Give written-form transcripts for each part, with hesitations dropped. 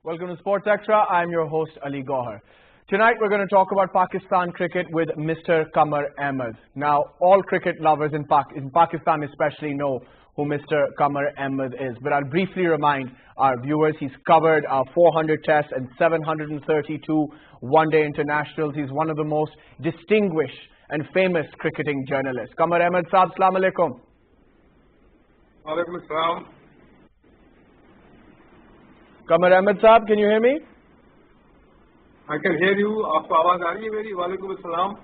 Welcome to Sports Extra. I'm your host Ali Gohar. Tonight we're going to talk about Pakistan cricket with Mr. Qamar Ahmed. Now, all cricket lovers in Pakistan especially know who Mr. Qamar Ahmed is. But I'll briefly remind our viewers, he's covered 400 tests and 732 one-day internationals. He's one of the most distinguished and famous cricketing journalists. Qamar Ahmed Saab, Assalamu Alaikum. Walaikum Assalam. Qamar Ahmed Saab, can you hear me? I can hear you. Aapko awaaz aa rahi hai meri? Walaikum Assalam.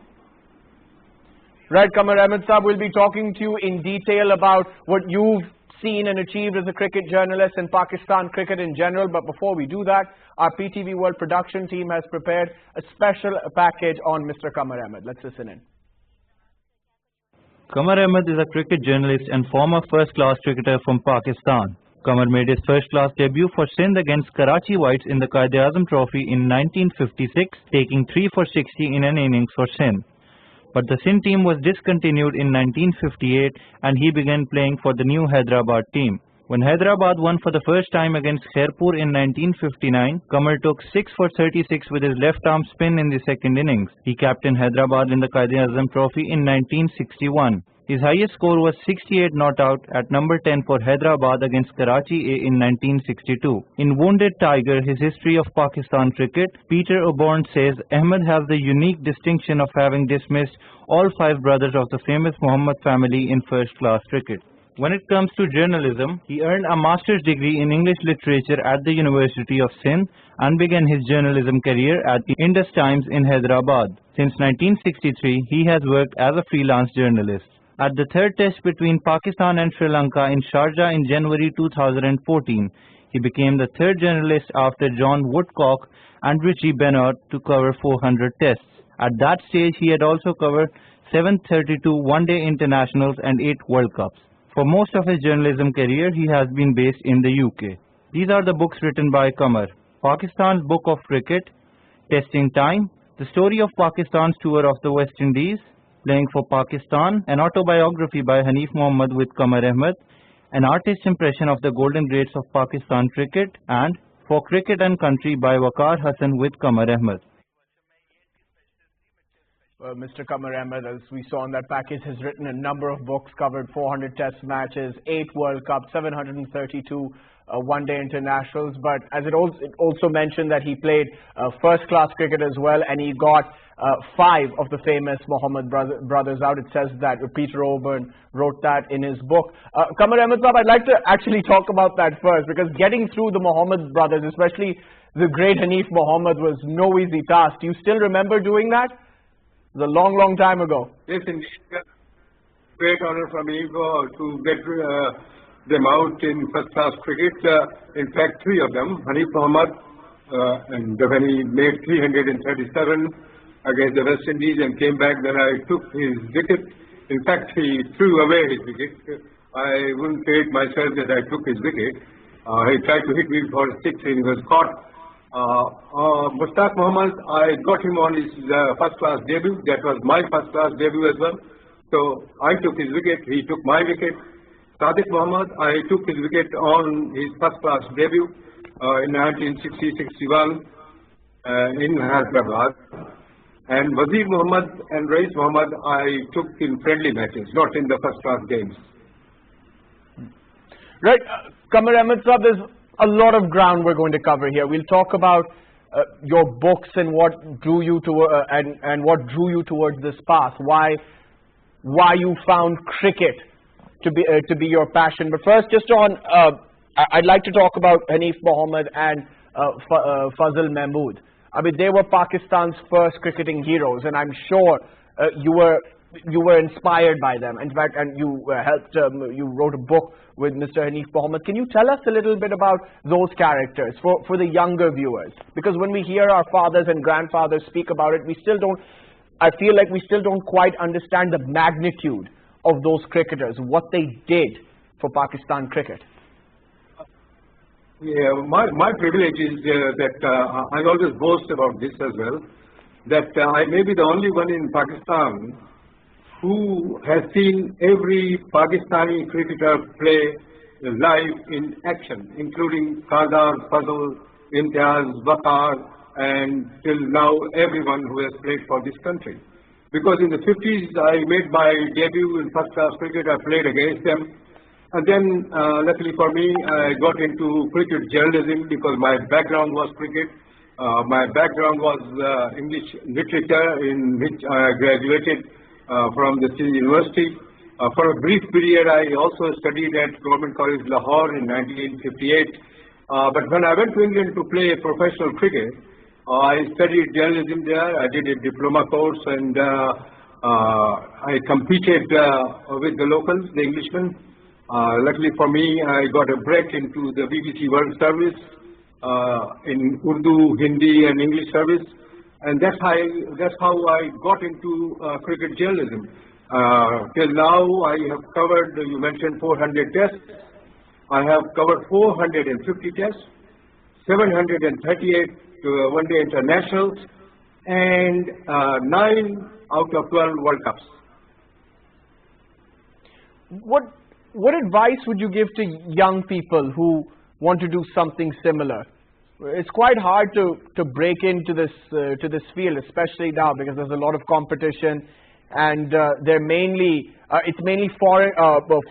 Right, Qamar Ahmed Saab, we'll be talking to you in detail about what you've seen and achieved as a cricket journalist in Pakistan cricket in general. But before we do that, our PTV World production team has prepared a special package on Mr. Qamar Ahmed. Let's listen in. Qamar Ahmed is a cricket journalist and former first-class cricketer from Pakistan. Qamar made his first-class debut for Sindh against Karachi Whites in the Quaid-e-Azam Trophy in 1956, taking 3 for 60 in an innings for Sindh. But the Sindh team was discontinued in 1958 and he began playing for the new Hyderabad team. When Hyderabad won for the first time against Khairpur in 1959, Qamar took 6 for 36 with his left-arm spin in the second innings. He captained Hyderabad in the Quaid-e-Azam Trophy in 1961. His highest score was 68 not out at number 10 for Hyderabad against Karachi A in 1962. In Wounded Tiger, his history of Pakistan cricket, Peter O'Born says Ahmed has the unique distinction of having dismissed all 5 brothers of the famous Muhammad family in first-class cricket. When it comes to journalism, he earned a master's degree in English literature at the University of Sindh and began his journalism career at the Indus Times in Hyderabad. Since 1963, he has worked as a freelance journalist. At the third test between Pakistan and Sri Lanka in Sharjah in January 2014, he became the third journalist after John Woodcock and Richie Bennett to cover 400 tests. At that stage, he had also covered 732 one-day internationals and 8 World Cups. For most of his journalism career, he has been based in the UK. These are the books written by Qamar: Pakistan's Book of Cricket, Testing Time, The Story of Pakistan's Tour of the West Indies, Playing for Pakistan, an autobiography by Hanif Mohammad with Qamar Ahmed, an artist's impression of the golden greats of Pakistan cricket, and For Cricket and Country by Waqar Hassan with Qamar Ahmed. Mr. Qamar Ahmed, as we saw in that package, has written a number of books, covered 400 test matches, 8 World Cups, 732 one-day internationals. But as it also mentioned that he played first-class cricket as well, and he got 5 of the famous Muhammad brothers out. It says that Peter O'Born wrote that in his book. Qamar Ahmed Saab, I'd like to actually talk about that first, because getting through the Muhammad brothers, especially the great Hanif Mohammad, was no easy task. Do you still remember doing that? It was a long, long time ago. Yes, indeed. Great honor for me to get them out in first-class cricket. In fact, 3 of them, Hanif Mohammad, and when he made 337 against the West Indies and came back, then I took his wicket. In fact, he threw away his wicket. I wouldn't say it myself that I took his wicket. He tried to hit me for 6 and he was caught. Mushtaq Mohammad, I got him on his first-class debut. That was my first-class debut as well. So I took his wicket, he took my wicket. Sadiq Mohammad, I took his wicket on his first-class debut in 1960-61 in Hyderabad. And Wazir Mohammad and Rais Mohammad, I took in friendly matches, not in the first-class games. Right, Qamar Ahmed Saab, there's a lot of ground we're going to cover here. We'll talk about your books and what drew you to and what drew you towards this path. Why you found cricket to be your passion. But first, just on, I'd like to talk about Hanif Mohammad and Fazl Mahmood. I mean, they were Pakistan's first cricketing heroes, and I'm sure you were inspired by them. In fact, and you you wrote a book with Mr. Hanif Mohammad. Can you tell us a little bit about those characters for the younger viewers? Because when we hear our fathers and grandfathers speak about it, I feel like we still don't quite understand the magnitude of those cricketers, what they did for Pakistan cricket. Yeah, my privilege is that I always boast about this as well, that I may be the only one in Pakistan who has seen every Pakistani cricketer play live in action, including Sardar, Fazl, Imtiaz, Waqar, and till now everyone who has played for this country. Because in the 50s I made my debut in first-class cricket. I played against them. And then, luckily for me, I got into cricket journalism because my background was cricket. My background was English literature, in which I graduated from the Syed University. For a brief period, I also studied at Government College Lahore in 1958. But when I went to England to play professional cricket, I studied journalism there. I did a diploma course, and I competed with the locals, the Englishmen. Luckily for me, I got a break into the BBC World Service in Urdu, Hindi, and English service, and that's how I got into cricket journalism. Till now, I have covered. You mentioned 400 tests. I have covered 450 tests, 738 one-day internationals, and 9 out of 12 World Cups. What advice would you give to young people who want to do something similar? It's quite hard to break into this field, especially now, because there's a lot of competition, and it's mainly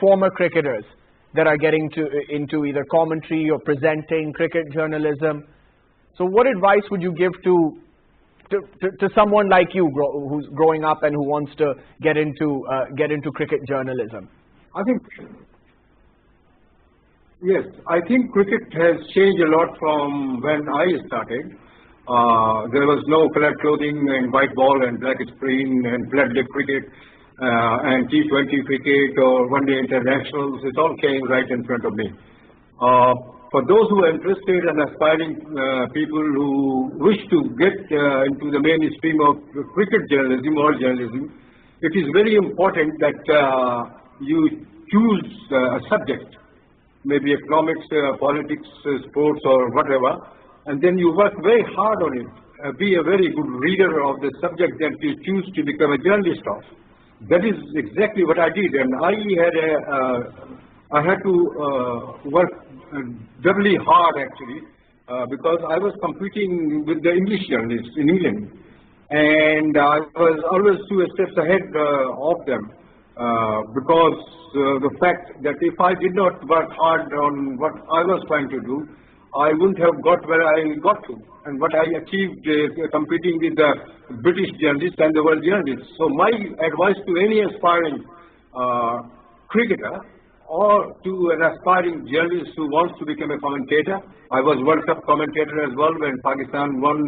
former cricketers that are getting into either commentary or presenting cricket journalism. So what advice would you give to someone like you who's growing up and who wants to get into cricket journalism? I think cricket has changed a lot from when I started. There was no colored clothing and white ball and black screen and bloodless cricket and T20 cricket or one-day internationals. It all came right in front of me. For those who are interested and aspiring people who wish to get into the mainstream of cricket journalism or journalism, it is very important that you choose a subject, maybe economics, politics, sports, or whatever, and then you work very hard on it. Be a very good reader of the subject that you choose to become a journalist of. That is exactly what I did, and I had to work doubly hard actually, because I was competing with the English journalists in England, and I was always 2 steps ahead of them. Because the fact that if I did not work hard on what I was trying to do, I wouldn't have got where I got to, and what I achieved competing with the British journalists and the world journalists. So my advice to any aspiring cricketer or to an aspiring journalist who wants to become a commentator. I was World Cup commentator as well when Pakistan won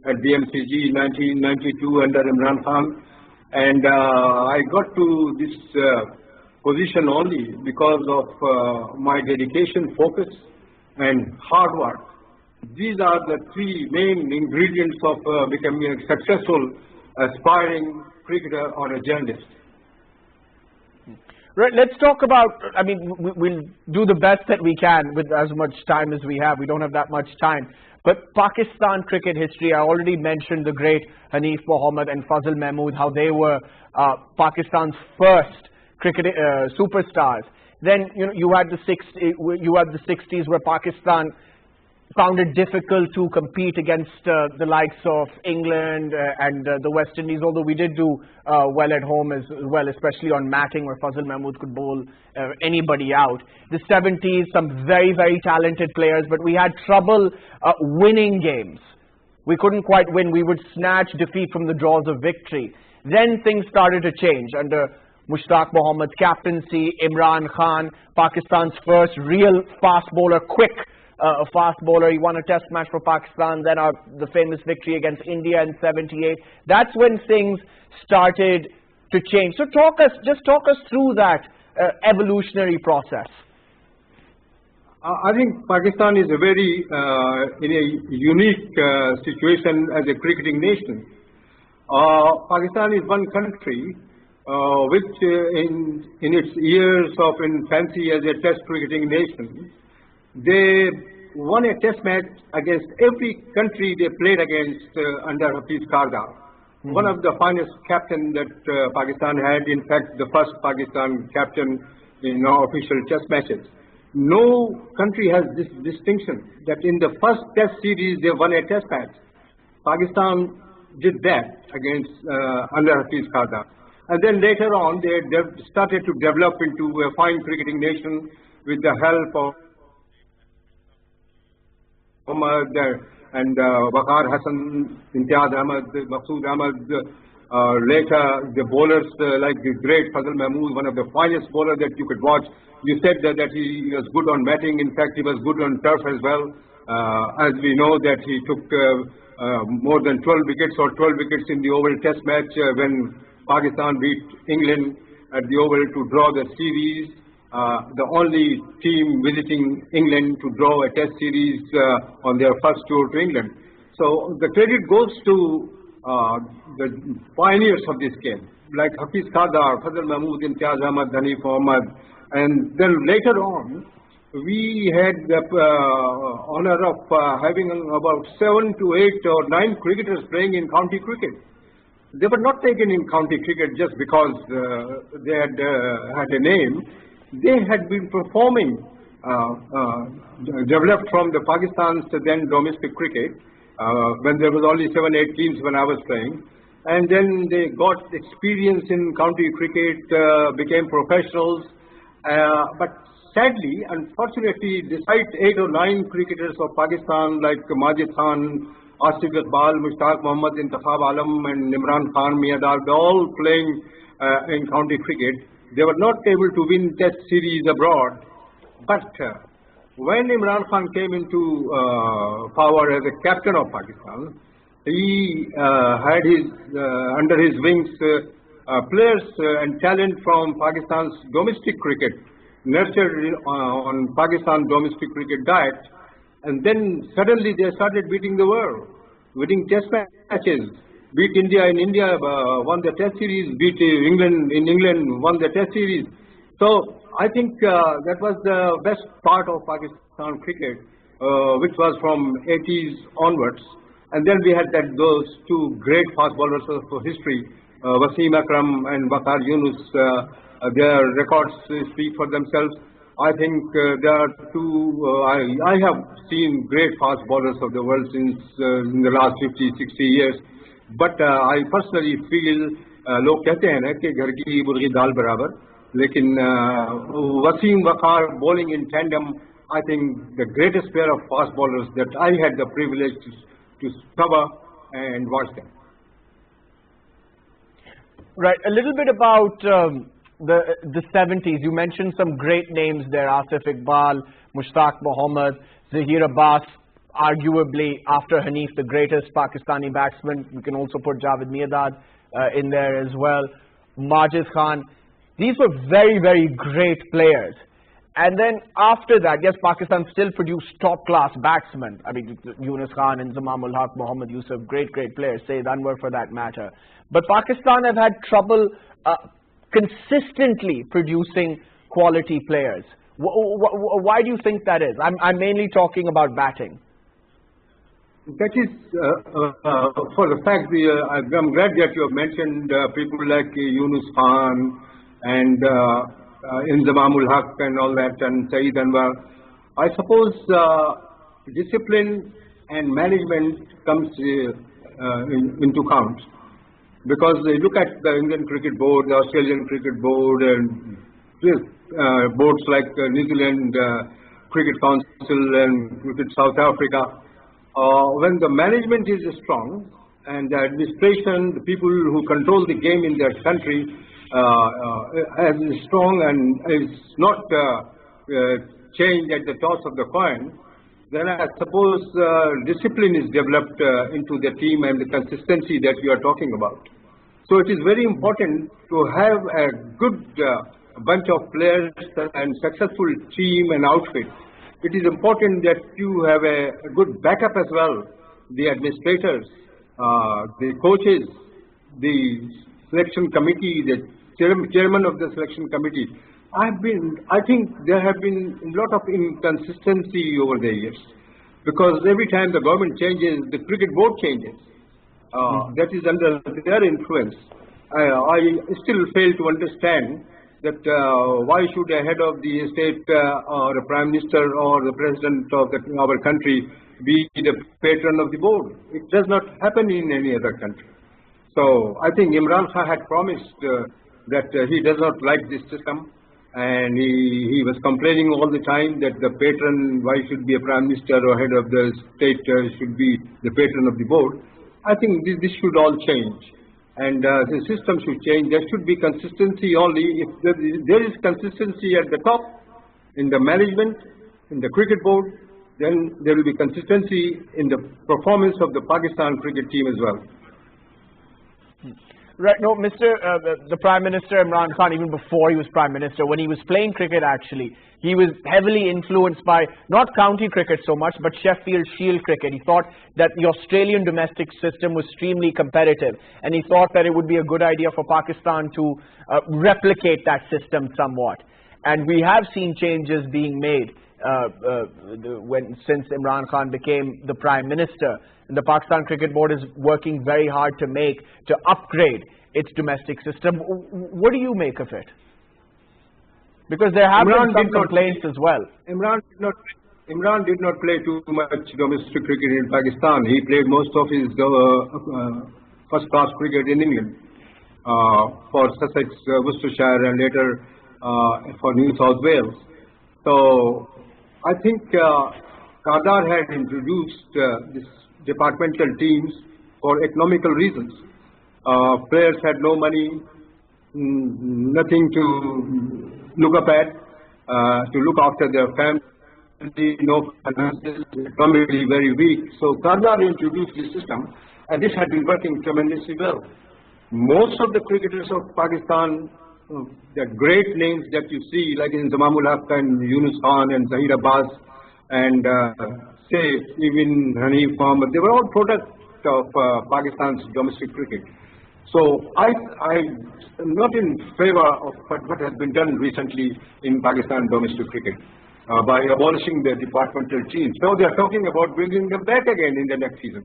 at BMCG in 1992 under Imran Khan. And I got to this position only because of my dedication, focus, and hard work. These are the 3 main ingredients of becoming a successful aspiring cricketer or a journalist. Right, let's talk about, I mean, we'll do the best that we can with as much time as we have. We don't have that much time. But Pakistan cricket history, I already mentioned the great Hanif Mohammed and Fazl Mahmood, how they were Pakistan's first cricket superstars. Then you had the 60s where Pakistan found it difficult to compete against the likes of England and the West Indies, although we did do well at home as well, especially on matting where Fazl Mahmood could bowl anybody out. The 70s, some very, very talented players, but we had trouble winning games. We couldn't quite win. We would snatch defeat from the jaws of victory. Then things started to change under Mushtaq Mohammad's captaincy, Imran Khan, Pakistan's first real fast bowler, quick fast bowler. He won a test match for Pakistan, then the famous victory against India in '78. That's when things started to change. So just talk us through that evolutionary process. I think Pakistan is a very in a unique situation as a cricketing nation. Pakistan is one country which in its years of infancy as a test cricketing nation, they won a test match against every country they played against under Hafiz Karda. One of the finest captain that Pakistan had, in fact the first Pakistan captain in official test matches. no country has this distinction that in the first test series they won a test match. Pakistan did that against under Hafiz Khaja. And then later on they started to develop into a fine cricketing nation with the help of Ahmed and Waqar Hassan, Imtiaz Ahmed, Maqsood Ahmed. Later the bowlers like the great Fazal Mahmood, one of the finest bowlers that you could watch. You said that he was good on batting. In fact, he was good on turf as well. As we know that he took more than 12 wickets or 12 wickets in the Oval Test match when Pakistan beat England at the Oval to draw the series. The only team visiting England to draw a test series on their first tour to England. So the credit goes to the pioneers of this game, like Hafiz Khaja, Fazal Mahmood, Imtiaz Ahmed, Hanif Mohammad. And then later on, we had the honor of having about 7 to 8 or 9 cricketers playing in county cricket. They were not taken in county cricket just because they had a name. They had been performing, developed from the Pakistan's then domestic cricket, when there was only 7-8 teams when I was playing. And then they got experience in county cricket, became professionals. But sadly, unfortunately, despite 8 or 9 cricketers of Pakistan like Majid Khan, Asif Iqbal, Mushtaq Mohammad, Intikhab Alam and Imran Khan, Miyadar, they all playing in county cricket, they were not able to win test series abroad. But when Imran Khan came into power as a captain of Pakistan, he had under his wings players and talent from Pakistan's domestic cricket, nurtured on Pakistan domestic cricket diet. And then suddenly they started beating the world, winning test matches. Beat India in India, won the test series, beat England in England, won the test series. So I think that was the best part of Pakistan cricket, which was from 80s onwards. And then we had those 2 great fast bowlers of history, Wasim Akram and Waqar Yunus. Their records speak for themselves. I think there are 2, I have seen great fast bowlers of the world since in the last 50, 60 years. But I personally feel, लोग कहते हैं ना कि घर की मुर्गी दाल बराबर, लेकिन Wasim Waqar bowling in tandem, I think the greatest pair of fast bowlers that I had the privilege to cover and watch them. Right, a little bit about the 70s. You mentioned some great names there: Asif Iqbal, Mushtaq Mohammad, Zahir Abbas, arguably after Hanif the greatest Pakistani batsman. You can also put Javed Mirdad in there as well. Majid Khan. These were very, very great players. And then after that, yes, Pakistan still produced top-class batsmen. I mean, Yunus Khan and Zamam ul Haq, Mohammad Yusuf, great players, Syed Anwar for that matter. But Pakistan have had trouble consistently producing quality players. Why do you think that is? I'm mainly talking about batting. That is for the fact, I'm glad that you have mentioned people like Yunus Khan and Zamam ul Haq and all that, and Syed Anwar. I suppose discipline and management comes into count. Because you look at the Indian Cricket Board, the Australian Cricket Board, and boards like New Zealand Cricket Council and Cricket South Africa, when the management is strong and the administration, the people who control the game in their country is strong and is not changed at the toss of the coin, then I suppose discipline is developed into the team and the consistency that you are talking about. So it is very important to have a good bunch of players and successful team and outfit. It is important that you have a good backup as well. The administrators, the coaches, the selection committee, the chairman of the selection committee. I think there have been a lot of inconsistency over the years, because every time the government changes, the cricket board changes. That is under their influence. I still fail to understand that why should a head of the state or a prime minister or the president of our country be the patron of the board? It does not happen in any other country. So I think Imran Khan had promised that he does not like this system, and he was complaining all the time that the patron, why should be a prime minister or head of the state should be the patron of the board. I think this should all change, and the system should change. There should be consistency only. If there is consistency at the top, in the management, in the cricket board, then there will be consistency in the performance of the Pakistan cricket team as well. Right, no, the Prime Minister Imran Khan, even before he was Prime Minister, when he was playing cricket actually, he was heavily influenced by not county cricket so much, but Sheffield Shield cricket. He thought that the Australian domestic system was extremely competitive, and he thought that it would be a good idea for Pakistan to replicate that system somewhat. And we have seen changes being made since Imran Khan became the Prime Minister. And the Pakistan Cricket Board is working very hard to upgrade its domestic system. What do you make of it? Because there have been some complaints as well. Imran did not play too much domestic cricket in Pakistan. He played most of his first-class cricket in England for Sussex, Worcestershire, and later for New South Wales. So I think Qadar had introduced this departmental teams for economical reasons. Players had no money, nothing to look up at, to look after their family, no finances, economically very weak. So Qadar introduced this system, and this had been working tremendously well. Most of the cricketers of Pakistan, the great names that you see, like in Zamamul Haq and Yunus Khan and Zahir Abbas and say even Hanif Mohammed, they were all products of Pakistan's domestic cricket. So I'm not in favor of what has been done recently in Pakistan domestic cricket by abolishing the departmental teams. So they are talking about bringing them back again in the next season.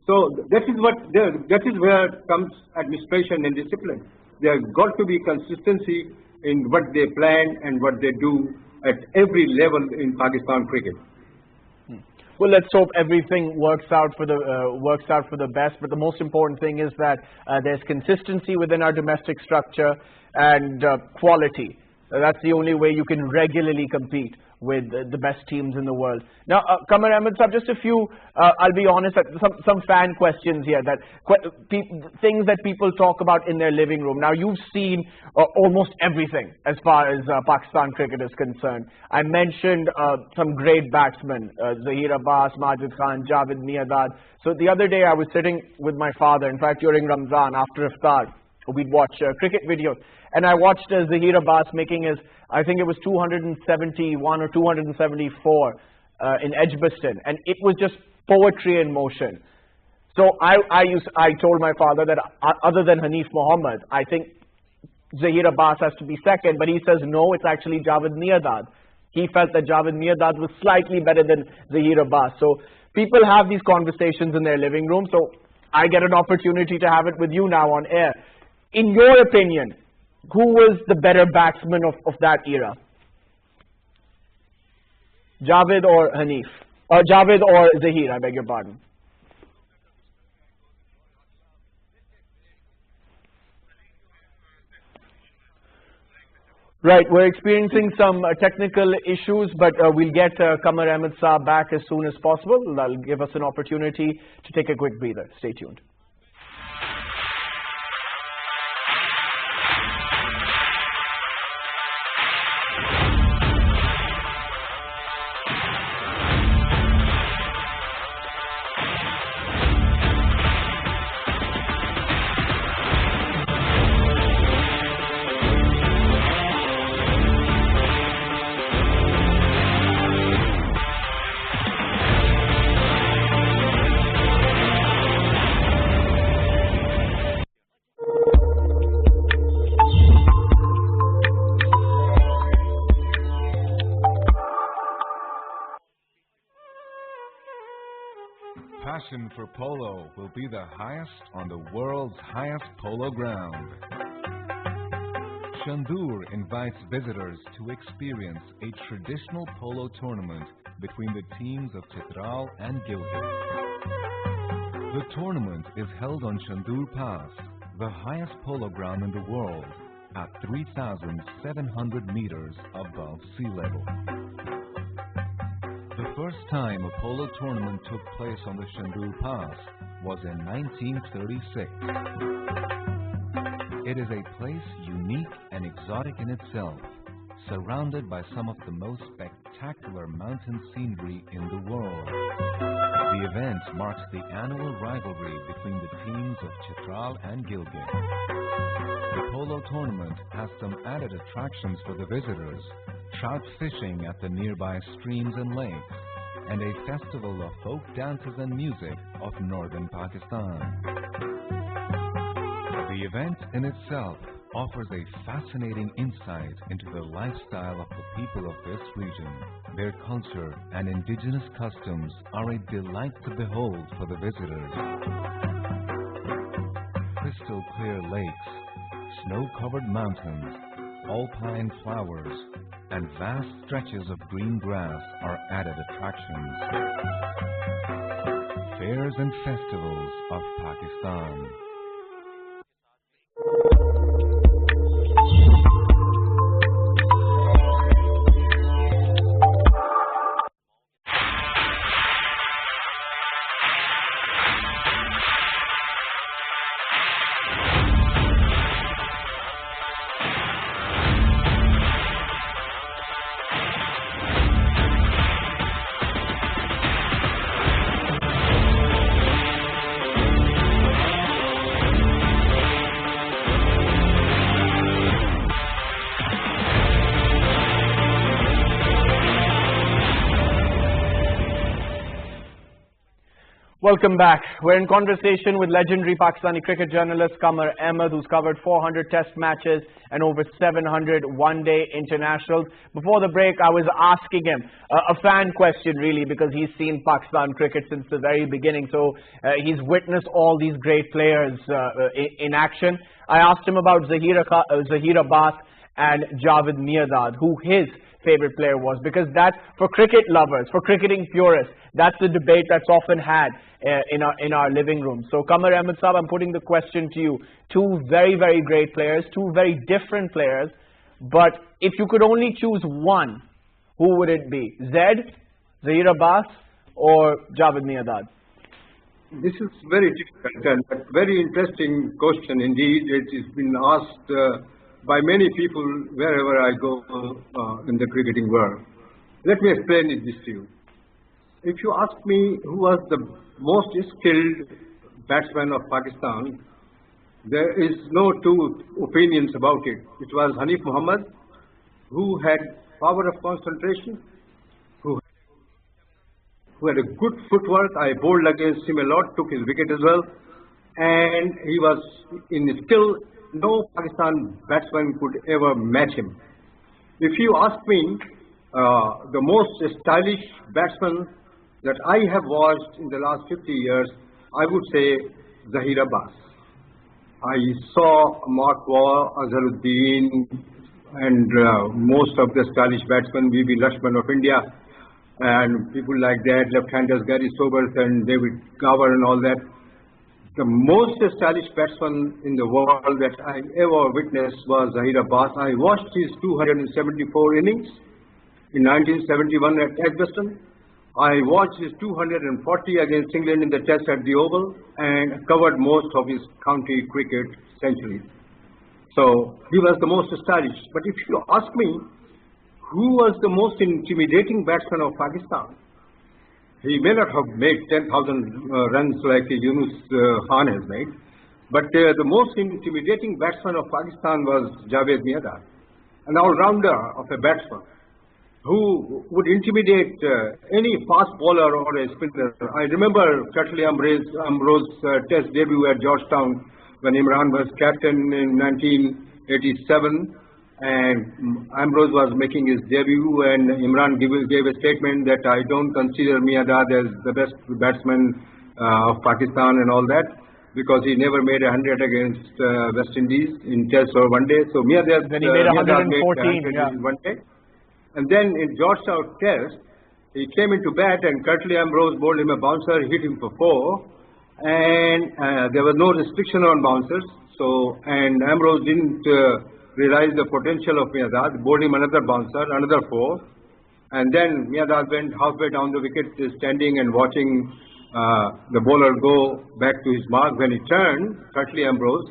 So that is where comes administration and discipline. There has got to be consistency in what they plan and what they do at every level in Pakistan cricket. Well, let's hope everything works out for the best. But the most important thing is that there's consistency within our domestic structure and quality. That's the only way you can regularly compete with the best teams in the world. Now, Qamar Ahmed Sahab, just a few, I'll be honest, some fan questions here, things that people talk about in their living room. Now, you've seen almost everything as far as Pakistan cricket is concerned. I mentioned some great batsmen, Zahir Abbas, Majid Khan, Javed Miandad. So the other day I was sitting with my father, in fact during Ramzan, after iftar, we'd watch cricket videos. And I watched Zahir Abbas making his, I think it was 271 or 274 in Edgbaston. And it was just poetry in motion. So I told my father that other than Hanif Mohammed, I think Zahir Abbas has to be second. But he says, no, it's actually Javed Miandad. He felt that Javed Miandad was slightly better than Zahir Abbas. So people have these conversations in their living room. So I get an opportunity to have it with you now on air. In your opinion, who was the better batsman of that era? Javed or Hanif? Or Javed or Zahir, I beg your pardon. Right, we're experiencing some technical issues, but we'll get Qamar Ahmed Sahab back as soon as possible. That'll give us an opportunity to take a quick breather. Stay tuned. Passion for polo will be the highest on the world's highest polo ground. Shandur invites visitors to experience a traditional polo tournament between the teams of Chitral and Gilgit. The tournament is held on Shandur Pass, the highest polo ground in the world, at 3,700 meters above sea level. The first time a polo tournament took place on the Shandur Pass was in 1936. It is a place unique and exotic in itself, surrounded by some of the most spectacular mountain scenery in the world. The event marks the annual rivalry between the teams of Chitral and Gilgit. The polo tournament has some added attractions for the visitors: trout fishing at the nearby streams and lakes, and a festival of folk dances and music of northern Pakistan. The event in itself offers a fascinating insight into the lifestyle of the people of this region. Their culture and indigenous customs are a delight to behold for the visitors. Crystal clear lakes, snow-covered mountains, alpine flowers, and vast stretches of green grass are added attractions. Fairs and festivals of Pakistan. Welcome back. We're in conversation with legendary Pakistani cricket journalist Qamar, who's covered 400 test matches and over 700 one-day internationals. Before the break, I was asking him a fan question, really, because he's seen Pakistan cricket since the very beginning. So he's witnessed all these great players in action. I asked him about Zahir Abbas and Javed Mirdad, who his favorite player was, because that, for cricket lovers, for cricketing purists, that's the debate that's often had in our living room. So Qamar Ahmed Sahab, I'm putting the question to you. Two very, very great players, two very different players, but if you could only choose one, who would it be? Zahir Abbas or Javed Mirdad? This is very difficult and very interesting question indeed. It has been asked by many people wherever I go in the cricketing world. Let me explain this to you. If you ask me who was the most skilled batsman of Pakistan, there is no two opinions about it. It was Hanif Muhammad, who had power of concentration, who had a good footwork. I bowled against him a lot, took his wicket as well, and he was in skill. No Pakistan batsman could ever match him. If you ask me, the most stylish batsman that I have watched in the last 50 years, I would say Zahir Abbas. I saw Mark Waugh, Azharuddin, and most of the stylish batsmen, V.V. Lakshman of India, and people like that, left-handers Gary Sobers and David Gower and all that. The most stylish batsman in the world that I ever witnessed was Zahir Abbas. I watched his 274 innings in 1971 at Edgbaston. I watched his 240 against England in the test at the Oval and covered most of his county cricket centuries. So he was the most stylish. But if you ask me, who was the most intimidating batsman of Pakistan? He may not have made 10,000 runs like Yunus Khan has made, but the most intimidating batsman of Pakistan was Javed Mirdad, an all-rounder of a batsman who would intimidate any fast bowler or a spinner. I remember Chatley Ambrose's test debut at Georgetown when Imran was captain in 1987. And Ambrose was making his debut, and Imran gave a statement that I don't consider Mirdad as the best batsman of Pakistan and all that. because he never made 100 against West Indies in Test or one day. So Miyadad then he made 114 in one day. And then in Georgetown Test, he came into bat and Curtly Ambrose bowled him a bouncer, hit him for 4. And there was no restriction on bouncers. So, and Ambrose didn't realize the potential of Miyadad, bowled him another bouncer, another 4. And then Miyadad went halfway down the wicket, standing and watching the bowler go back to his mark. When he turned, Curtly Ambrose,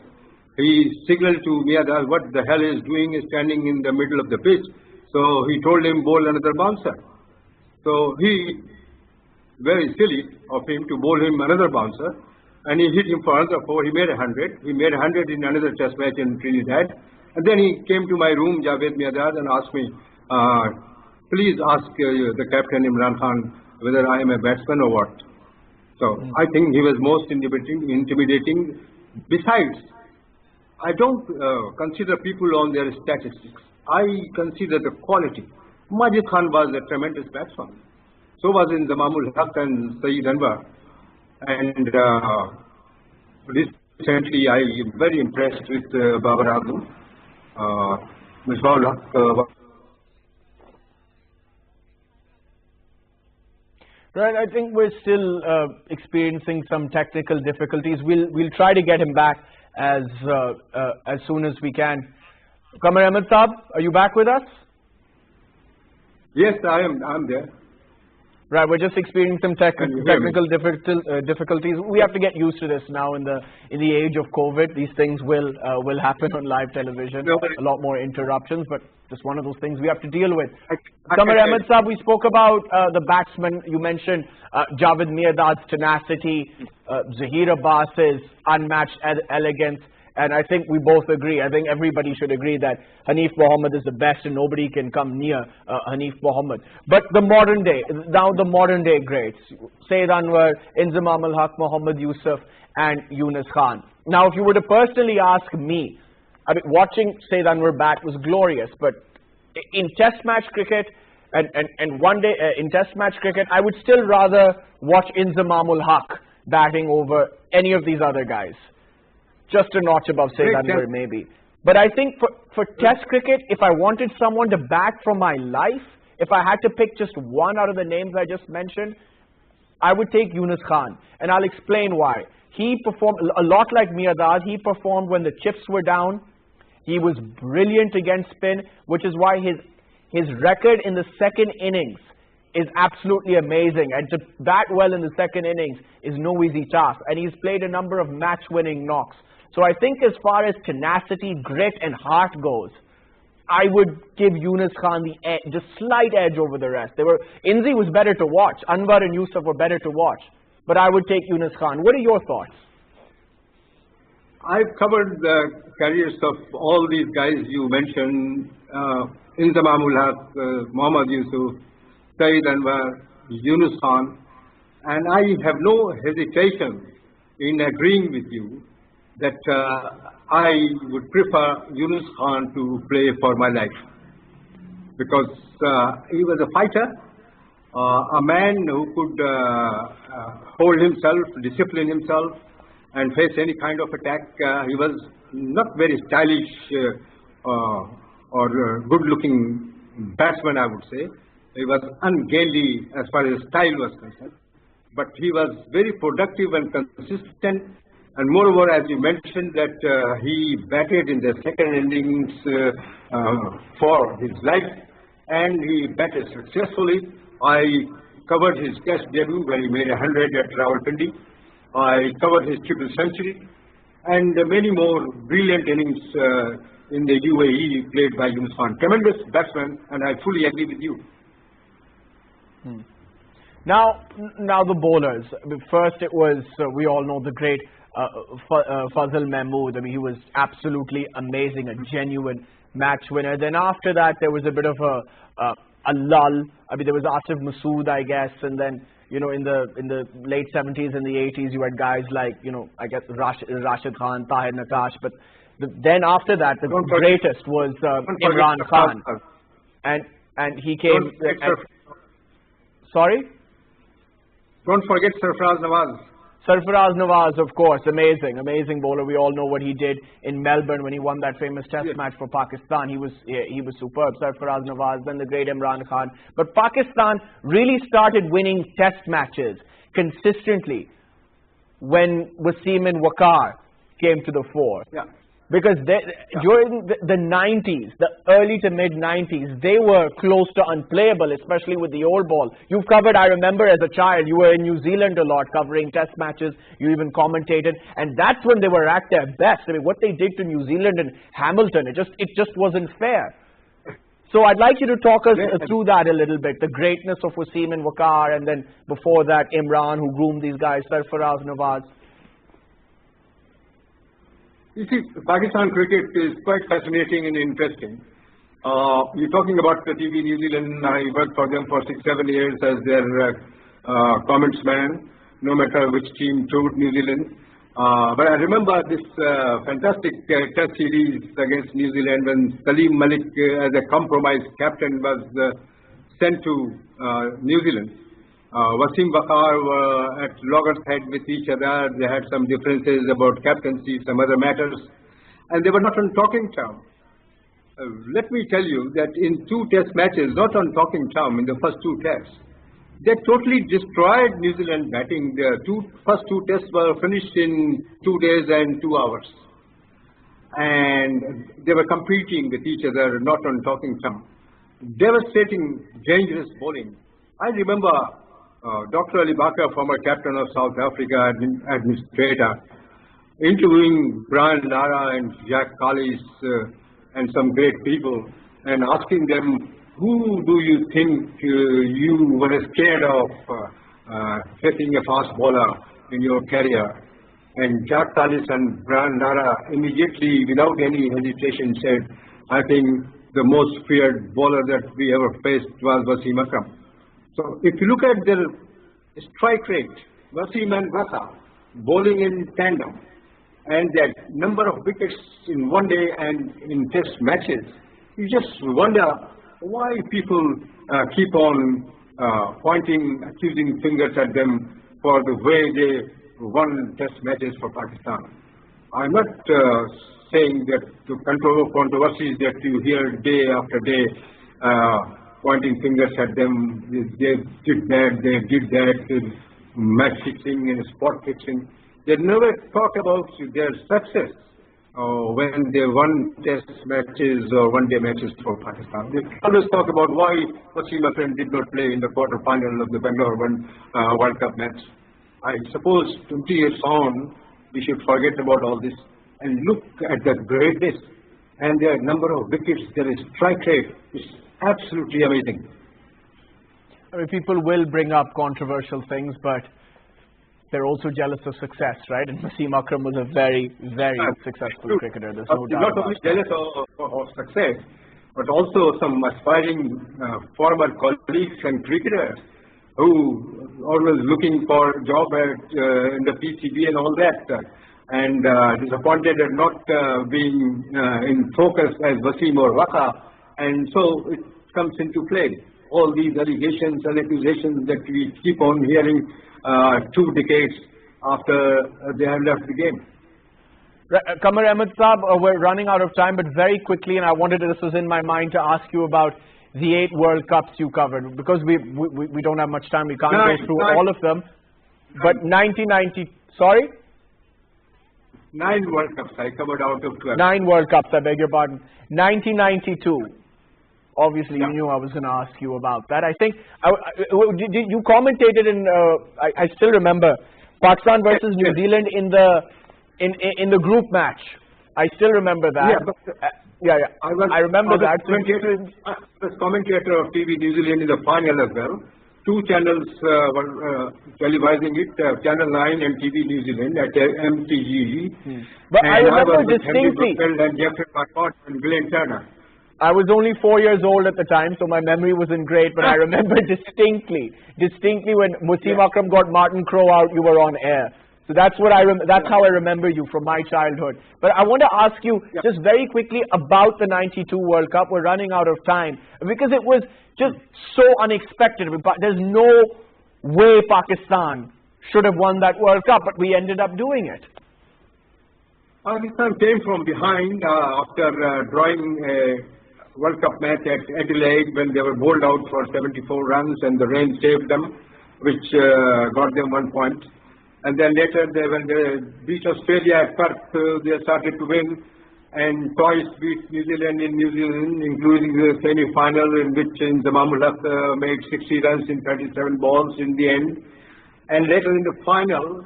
he signaled to Miyadad, what the hell is doing is standing in the middle of the pitch. So he told him, bowl another bouncer. So he, very silly of him to bowl him another bouncer, and he hit him for another 4. He made 100. He made 100 in another test match in Trinidad. And then he came to my room, Javed Miyadad, and asked me, please ask the captain Imran Khan whether I am a batsman or what. So I think he was most intimidating. Besides, I don't consider people on their statistics. I consider the quality. Majid Khan was a tremendous batsman. So was Inzamamul Haq and Syed Anwar. And recently I am very impressed with Babar Azam. Misbahul Haq. Right, I think we're still experiencing some technical difficulties. We'll try to get him back as soon as we can. Qamar Ahmed Saab, are you back with us? Yes, I'm there. Right, we're just experiencing some technical difficulties. We have to get used to this now in the age of COVID. These things will happen on live television. A lot more interruptions, but just one of those things we have to deal with. Qamar Ahmed Saab, we spoke about the batsmen. You mentioned Javed Miyadad's tenacity, Zaheer Abbas's unmatched elegance. And I think we both agree, I think everybody should agree that Hanif Mohammed is the best and nobody can come near Hanif Mohammed. But the modern day, now the modern day greats, Syed Anwar, Inzamam al-Haq, Mohammad Yusuf and Yunus Khan. Now if you were to personally ask me, I mean, watching Syed Anwar bat was glorious, but in test match cricket and one day in test match cricket, I would still rather watch Inzamam al-Haq batting over any of these other guys. Just a notch above Syed Anwar maybe. But I think for test cricket, if I wanted someone to bat for my life, if I had to pick just one out of the names I just mentioned, I would take Yunus Khan. And I'll explain why. He performed a lot like Miyadad. He performed when the chips were down. He was brilliant against spin, which is why his record in the second innings is absolutely amazing. And to bat well in the second innings is no easy task. And he's played a number of match-winning knocks. So I think as far as tenacity, grit and heart goes, I would give Yunus Khan the slight edge over the rest. Inzi was better to watch. Anwar and Yusuf were better to watch. But I would take Yunus Khan. What are your thoughts? I've covered the careers of all these guys you mentioned. Inzamamul Haq, Mohammad Yusuf, Syed Anwar, Yunus Khan. And I have no hesitation in agreeing with you that I would prefer Yunus Khan to play for my life, because he was a fighter, a man who could hold himself, discipline himself and face any kind of attack. He was not very stylish or good-looking batsman, I would say. He was ungainly as far as style was concerned, but he was very productive and consistent. And moreover, as you mentioned, that he batted in the second innings for his life, and he batted successfully. I covered his test debut when he made 100 at Rawalpindi. I covered his triple century, and many more brilliant innings in the UAE played by Yunus Khan. Tremendous batsman, and I fully agree with you. Now the bowlers. First it was, we all know the great Fazal Mahmood. I mean, he was absolutely amazing, a genuine match winner. Then after that, there was a bit of a lull. I mean, there was Asif Masood, I guess, and then, you know, in the late 70s and the 80s, you had guys like, you know, I guess Rashid Khan, Tahir Nakash. But then after that, the greatest was Imran Khan, and he came. Sorry. Don't forget Sarfraz Nawaz. Sarfaraz Nawaz, of course, amazing bowler. We all know what he did in Melbourne when he won that famous Test match for Pakistan. He was superb. Sarfaraz Nawaz, then the great Imran Khan. But Pakistan really started winning Test matches consistently when Wasim and Waqar came to the fore. Yeah. Because during the 90s, the early to mid 90s, they were close to unplayable, especially with the old ball. You've covered, I remember as a child, you were in New Zealand a lot covering Test matches. You even commentated, and that's when they were at their best. I mean, what they did to New Zealand and Hamilton, it just wasn't fair. So I'd like you to talk us through that a little bit, the greatness of Wasim and Waqar, and then before that, Imran, who groomed these guys, Sarfaraz Nawaz. You see, Pakistan cricket is quite fascinating and interesting. You're talking about the TV New Zealand. I worked for them for 6-7 years as their comments man, no matter which team toured New Zealand. But I remember this fantastic Test series against New Zealand when Salim Malik, as a compromise captain, was sent to New Zealand. Wasim Waqar were at loggerheads with each other. They had some differences about captaincy, some other matters, and they were not on talking terms. Let me tell you that in 2 Test matches, not on talking terms, in the first 2 Tests, they totally destroyed New Zealand batting. The first two Tests were finished in 2 days and 2 hours, and they were competing with each other, not on talking terms. Devastating, dangerous bowling. I remember Dr. Ali Bakar, former captain of South Africa, administrator, interviewing Brian Lara and Jack Collis and some great people, and asking them, who do you think you were scared of facing a fast bowler in your career? And Jack Collis and Brian Lara immediately, without any hesitation, said, I think the most feared bowler that we ever faced was Wasim Akram. So if you look at their strike rate, Wasim and Waqar bowling in tandem, and that number of wickets in one day and in Test matches, you just wonder why people keep on pointing, accusing fingers at them for the way they won Test matches for Pakistan. I'm not saying that the controversies that you hear day after day, pointing fingers at them, they did that, they did that, match fixing and spot fixing. They never talk about their success when they won Test matches or one-day matches for Pakistan. They always talk about why Wasim Akram did not play in the quarter-final of the Bangalore World Cup match. I suppose 20 years on, we should forget about all this and look at the greatness and their number of wickets, their strike rate is absolutely amazing. I mean, people will bring up controversial things, but they're also jealous of success, right? And Wasim Akram was a very, very successful cricketer. There's no doubt not only jealous of success, but also some aspiring former colleagues and cricketers who always looking for a job in the PCB and all that, and disappointed at not being in focus as Wasim or Waqar, and so it comes into play. All these allegations and accusations that we keep on hearing 2 decades after they have left the game. Qamar Ahmed Saab, we're running out of time, but very quickly, and I wanted, this was in my mind, to ask you about the 8 World Cups you covered, because we don't have much time, we can't go through all of them. But 1990, sorry? 9 World Cups I covered out of 12. 9 World Cups, I beg your pardon. 1992. Obviously, you knew I was going to ask you about that. I think you commentated in. I still remember Pakistan versus New Zealand in the group match. I still remember that. Yeah, I remember that. I was commentator of TV New Zealand in the final as well. 2 channels were televising it, Channel 9 and TV New Zealand at MTG. But I remember distinctly. And Jeffrey Marcott and Glenn Turner. I was only 4 years old at the time, so my memory wasn't great, but I remember distinctly when Wasim Akram got Martin Crowe out, you were on air. So that's what that's how I remember you from my childhood. But I want to ask you just very quickly about the 92 World Cup. We're running out of time because it was just so unexpected. There's no way Pakistan should have won that World Cup, but we ended up doing it. Pakistan came from behind after drawing a World Cup match at Adelaide when they were bowled out for 74 runs and the rain saved them, which got them 1 point. And then later, when they beat Australia at Perth, they started to win. And twice beat New Zealand in New Zealand, including the semi-final in which Zamamul Haq made 60 runs in 37 balls in the end. And later in the final,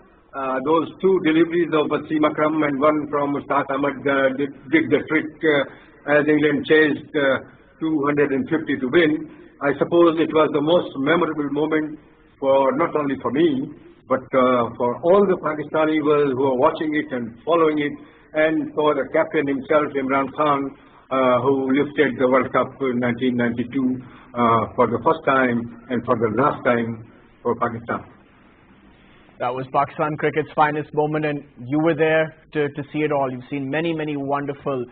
those two deliveries of Wasim Akram and one from Ustad Ahmed did the trick as England chased 250 to win. I suppose it was the most memorable moment for not only for me, but for all the Pakistanis who are watching it and following it, and for the captain himself, Imran Khan, who lifted the World Cup in 1992 for the first time and for the last time for Pakistan. That was Pakistan cricket's finest moment, and you were there to see it all. You've seen many, many wonderful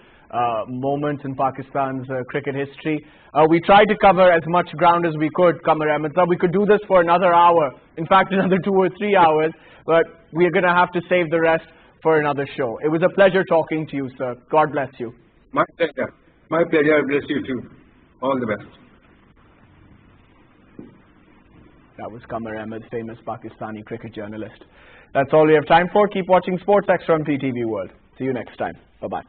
moments in Pakistan's cricket history. We tried to cover as much ground as we could, Qamar Ahmed. We could do this for another hour, in fact another 2 or 3 hours, but we're going to have to save the rest for another show. It was a pleasure talking to you, sir. God bless you. My pleasure. My pleasure. Bless you too. All the best. That was Qamar Ahmed, famous Pakistani cricket journalist. That's all we have time for. Keep watching Sports Extra on PTV World. See you next time. Bye-bye.